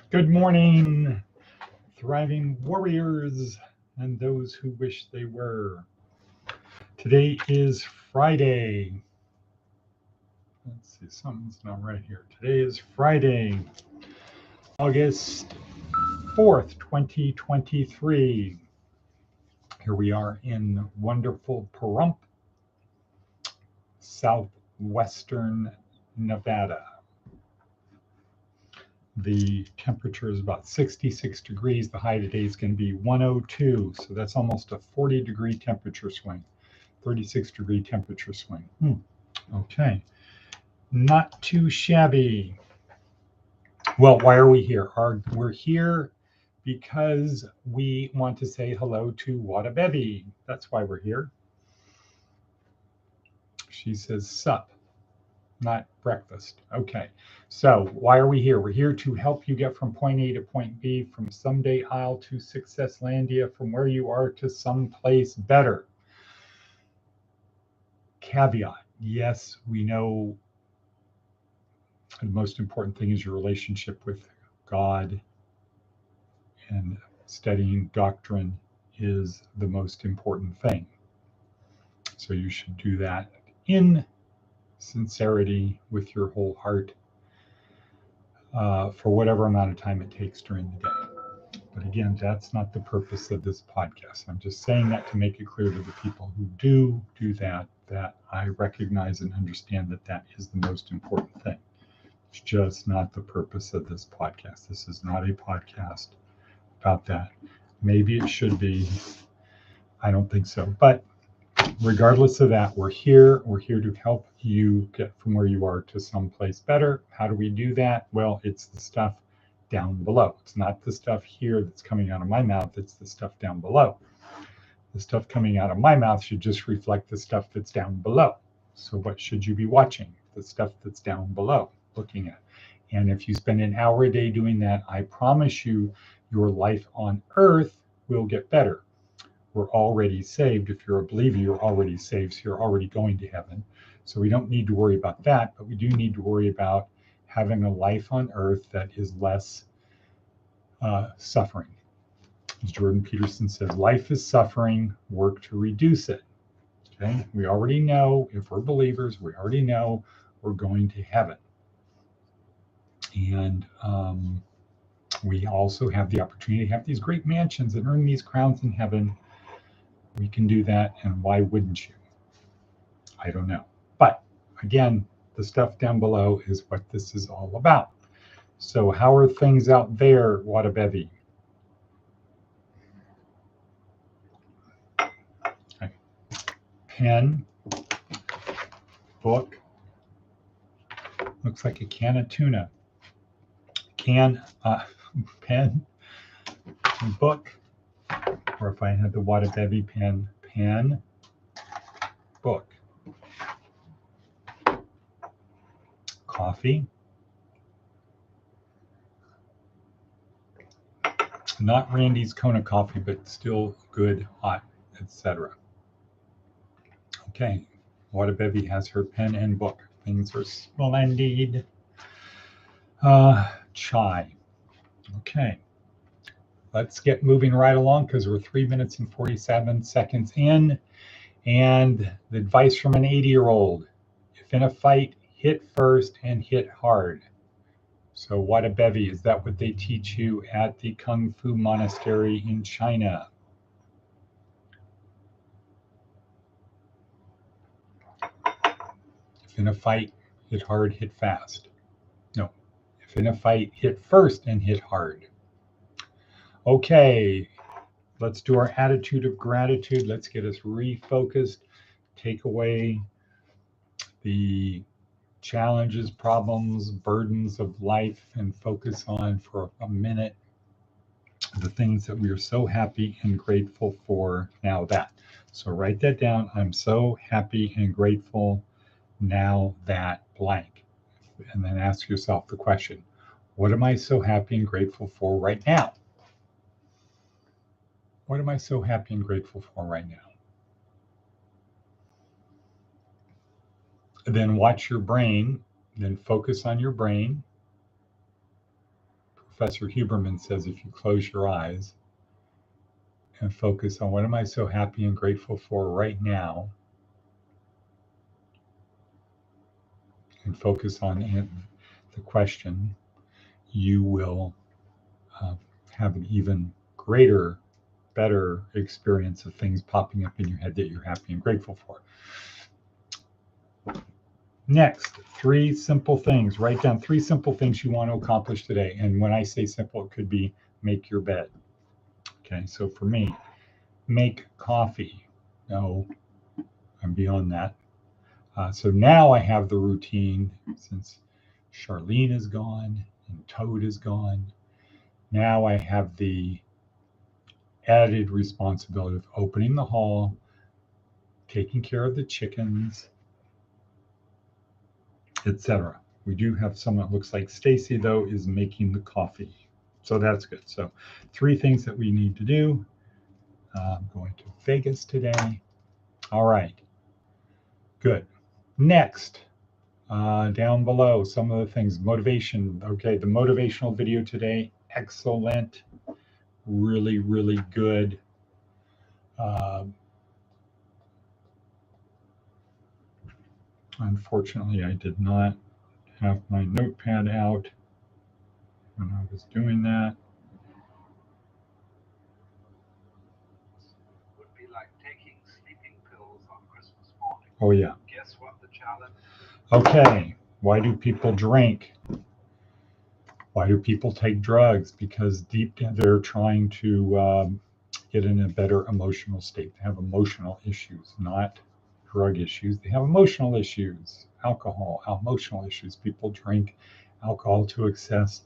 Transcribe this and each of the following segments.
Good morning, thriving warriors and those who wish they were. Today is Friday. Let's see, something's not right here. Today is Friday, August 4th, 2023. Here we are in wonderful Pahrump, southwestern Nevada. The temperature is about 66 degrees. The high today is going to be 102. So that's almost a 40-degree temperature swing, 36-degree temperature swing. Okay, not too shabby. Well, why are we here? We're here because we want to say hello to Wadabebi. That's why we're here. She says sup, not breakfast. Okay, so why are we here? We're here to help you get from point A to point B, from Someday Isle to Successlandia, from where you are to someplace better. Caveat, yes, we know the most important thing is your relationship with God, and studying doctrine is the most important thing. So you should do that in sincerity with your whole heart for whatever amount of time it takes during the day. But again, that's not the purpose of this podcast. I'm just saying that to make it clear to the people who do that I recognize and understand that that is the most important thing. It's just not the purpose of this podcast. This is not a podcast about that. Maybe it should be. I don't think so. But regardless of that, we're here. We're here to help you get from where you are to someplace better. How do we do that? Well, it's the stuff down below. It's not the stuff here that's coming out of my mouth. It's the stuff down below. The stuff coming out of my mouth should just reflect the stuff that's down below. So what should you be watching? The stuff that's down below, looking at. And if you spend an hour a day doing that, I promise you, your life on earth will get better. We're already saved. If you're a believer, you're already saved. So you're already going to heaven. So we don't need to worry about that, but we do need to worry about having a life on earth that is less suffering. As Jordan Peterson says, life is suffering, work to reduce it. Okay, we already know, if we're believers, we already know we're going to heaven. And we also have the opportunity to have these great mansions and earn these crowns in heaven. We can do that, and why wouldn't you? I don't know. But again, the stuff down below is what this is all about. So how are things out there, Wadabebi? Okay. Pen, book, looks like a can of tuna. Pen, book, or if I had the Wadabebi pen, book. Coffee. Not Randy's Kona coffee, but still good, hot, etc. Okay, Wadabebi has her pen and book. Things are splendid. Chai. Okay, let's get moving right along because we're 3 minutes and 47 seconds in. And the advice from an 80-year-old: if in a fight, hit first and hit hard. So Wadabebi, is that what they teach you at the Kung Fu Monastery in China? If in a fight, hit hard, hit fast. No, if in a fight, hit first and hit hard. Okay, let's do our attitude of gratitude. Let's get us refocused, take away the challenges, problems, burdens of life, and focus on for a minute the things that we are so happy and grateful for now that. So write that down. I'm so happy and grateful now that blank. And then ask yourself the question, what am I so happy and grateful for right now? What am I so happy and grateful for right now? Then watch your brain, then focus on your brain. Professor Huberman says if you close your eyes and focus on what am I so happy and grateful for right now, and focus on the question, you will have an even greater, better experience of things popping up in your head that you're happy and grateful for. Next, 3 simple things. Write down 3 simple things you want to accomplish today. And when I say simple, it could be make your bed. Okay, so for me, make coffee. No, I'm beyond that. So now I have the routine since Charlene is gone and Toad is gone. Now I have the added responsibility of opening the hall, taking care of the chickens, etc. We do have someone that looks like Stacy, though, is making the coffee. So that's good. So 3 things that we need to do. I'm going to Vegas today. All right. Good. Next, down below, some of the things. Motivation. Okay, the motivational video today, excellent. Really, really good. Unfortunately, I did not have my notepad out when I was doing that. Would be like taking sleeping pills on Christmas morning. Oh, yeah. Guess what the challenge? Okay. Why do people drink? Why do people take drugs? Because deep down they're trying to get in a better emotional state. They have emotional issues, not drug issues. They have emotional issues, alcohol, emotional issues. People drink alcohol to excess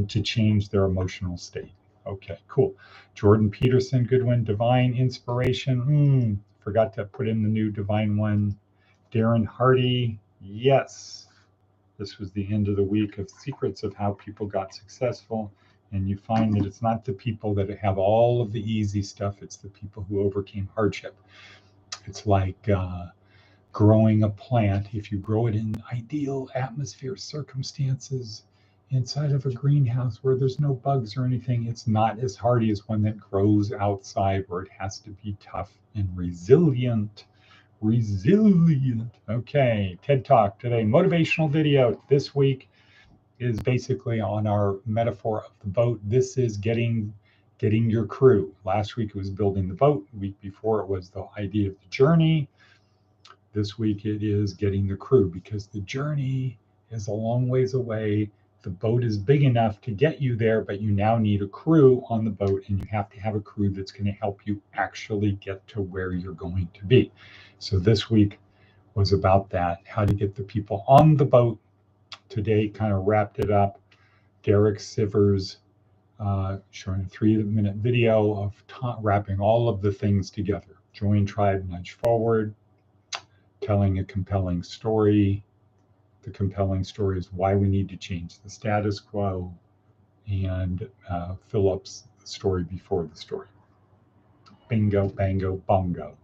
to change their emotional state. Okay, cool. Jordan Peterson, good one. Divine inspiration. Forgot to put in the new divine one. Darren Hardy, yes. This was the end of the week of secrets of how people got successful. And you find that it's not the people that have all of the easy stuff, it's the people who overcame hardship. It's like growing a plant. If you grow it in ideal atmosphere circumstances inside of a greenhouse where there's no bugs or anything, it's not as hardy as one that grows outside where it has to be tough and resilient. Okay, TED Talk today. Motivational video this week is basically on our metaphor of the boat. This is getting your crew. Last week it was building the boat. The week before it was the idea of the journey. This week it is getting the crew, because the journey is a long ways away. The boat is big enough to get you there, but you now need a crew on the boat, and you have to have a crew that's going to help you actually get to where you're going to be. So this week was about that, how to get the people on the boat. Today kind of wrapped it up. Derek Sivers showing a 3-minute video of wrapping all of the things together. Join Tribe, Nudge Forward, telling a compelling story. The compelling story is why we need to change the status quo, and Philip's story before the story. Bingo, bango, bongo.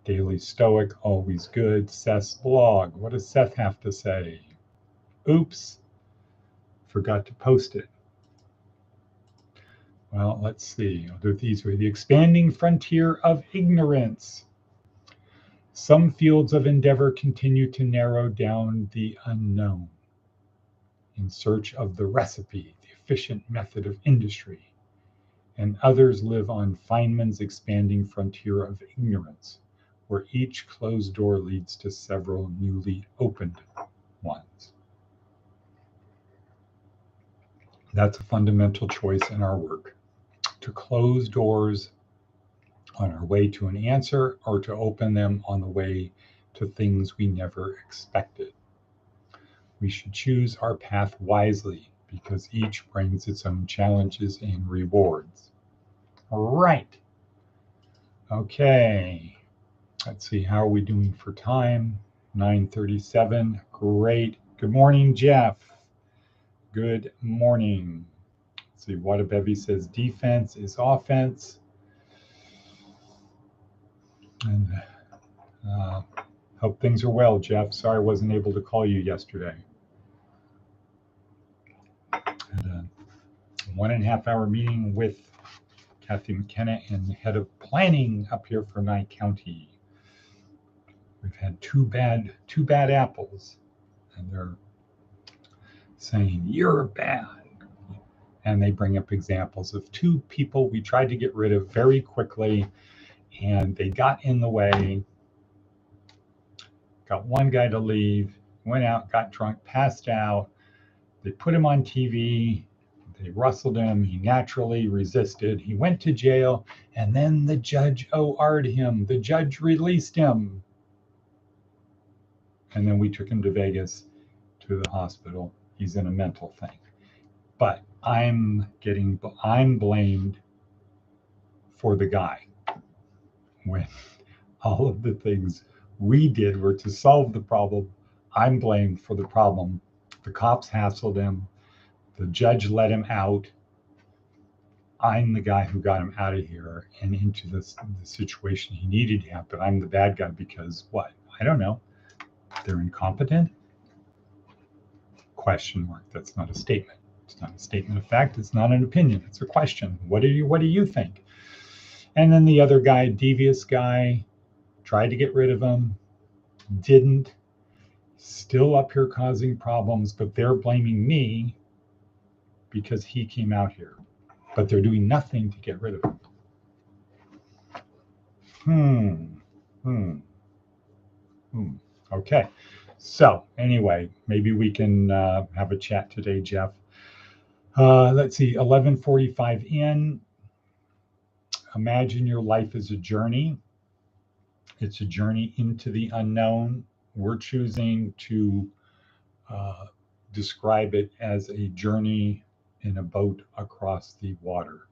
Daily Stoic, always good. Seth's blog. What does Seth have to say? Oops, forgot to post it. Well, let's see. I'll do it these way. The expanding frontier of ignorance. Some fields of endeavor continue to narrow down the unknown in search of the recipe, the efficient method of industry, and others live on Feynman's expanding frontier of ignorance, where each closed door leads to several newly opened ones. That's a fundamental choice in our work, to close doors on our way to an answer, or to open them on the way to things we never expected. We should choose our path wisely, because each brings its own challenges and rewards. All right. Okay. Let's see, how are we doing for time? 9:37. Great. Good morning, Jeff. Good morning. Let's see, Wadabevi says defense is offense. And hope things are well, Jeff. Sorry I wasn't able to call you yesterday. And, 1.5 hour meeting with Kathy McKenna and the head of planning up here for Nye County. We've had two bad apples, and they're saying, "You're bad." And they bring up examples of two people we tried to get rid of very quickly, and they got in the way, got one guy to leave, went out, got drunk, passed out. They put him on TV. They rustled him. He naturally resisted. He went to jail, and then the judge OR'd him. The judge released him. And then we took him to Vegas to the hospital. He's in a mental thing. But I'm blamed for the guy when all of the things we did were to solve the problem. I'm blamed for the problem. The cops hassled him. The judge let him out. I'm the guy who got him out of here and into the situation he needed to have. But I'm the bad guy because what? I don't know. They're incompetent? Question mark. That's not a statement. It's not a statement of fact. It's not an opinion. It's a question. What do you think? And then the other guy, devious guy, tried to get rid of him, didn't. Still up here causing problems, but they're blaming me because he came out here. But they're doing nothing to get rid of him. Okay. So anyway, maybe we can have a chat today, Jeff. Let's see, 11:45 in. Imagine your life as a journey. It's a journey into the unknown. We're choosing to describe it as a journey in a boat across the water.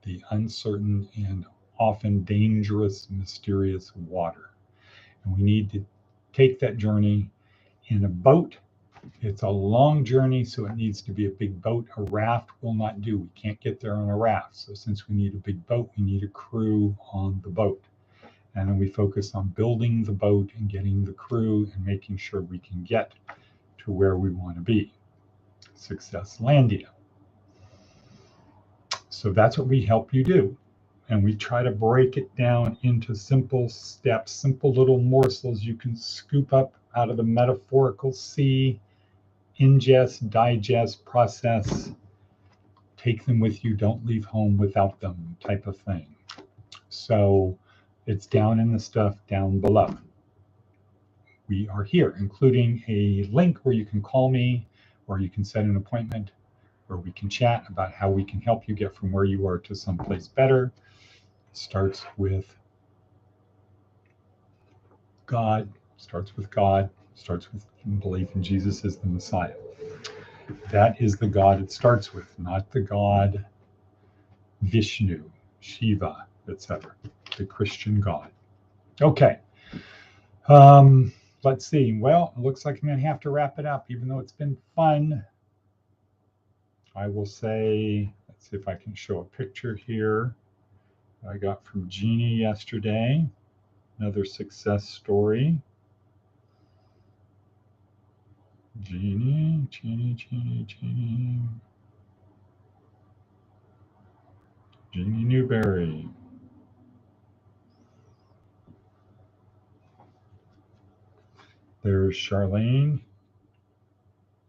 The uncertain and often dangerous, mysterious water. And we need to take that journey in a boat. It's a long journey, so it needs to be a big boat. A raft will not do. We can't get there on a raft. So since we need a big boat, we need a crew on the boat. And then we focus on building the boat and getting the crew and making sure we can get to where we want to be. Success Landia. So that's what we help you do. And we try to break it down into simple steps, simple little morsels you can scoop up out of the metaphorical sea, ingest, digest, process, take them with you, don't leave home without them type of thing. So it's down in the stuff down below. We are here, including a link where you can call me or you can set an appointment where we can chat about how we can help you get from where you are to someplace better. It starts with God, starts with belief in Jesus as the Messiah. That is the God it starts with, not the God Vishnu, Shiva, etc. The Christian God. Okay. Let's see. Well, it looks like I'm going to have to wrap it up, even though it's been fun. I will say, let's see if I can show a picture here I got from Jeannie yesterday. Another success story. Jeannie. Jeannie Newberry. There's Charlene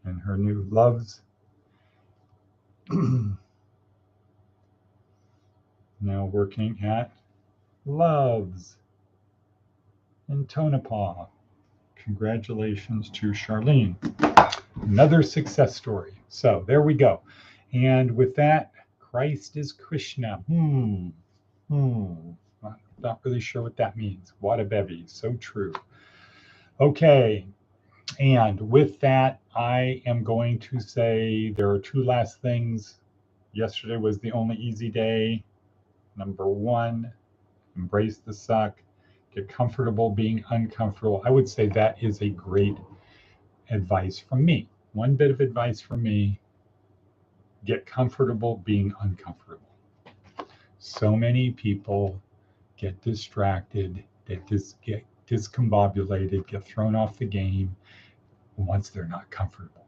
and her new loves. Now working at Loves in Tonopah. Congratulations to Charlene. Another success story. So there we go. And with that, Christ is Krishna. Not really sure what that means. Wada Bevi, so true. Okay, and with that, I am going to say there are two last things. Yesterday was the only easy day. Number one, embrace the suck. Get comfortable being uncomfortable. I would say that is a great advice from me. One bit of advice from me, get comfortable being uncomfortable. So many people get distracted, get discombobulated, get thrown off the game once they're not comfortable.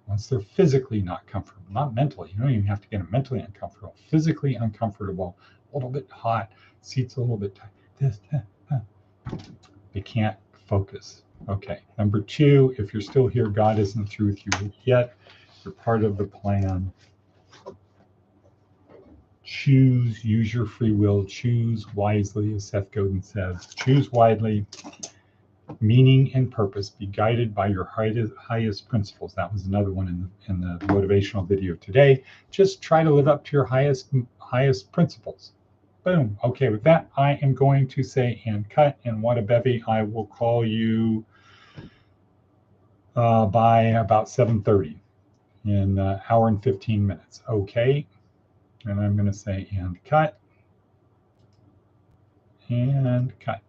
Once they're physically not comfortable, not mentally, you don't even have to get them mentally uncomfortable, physically uncomfortable, a little bit hot, seats a little bit tight, they can't focus. Okay, number 2, if you're still here, God isn't through with you yet. You're part of the plan. Choose, use your free will, choose wisely, as Seth Godin says. Choose widely, meaning and purpose, be guided by your highest principles. That was another one in the motivational video today. Just try to live up to your highest principles. Boom. Okay, with that, I am going to say and cut, and what a bevy. I will call you by about 7:30 in an hour and 15 minutes. Okay, and I'm going to say and cut, and cut.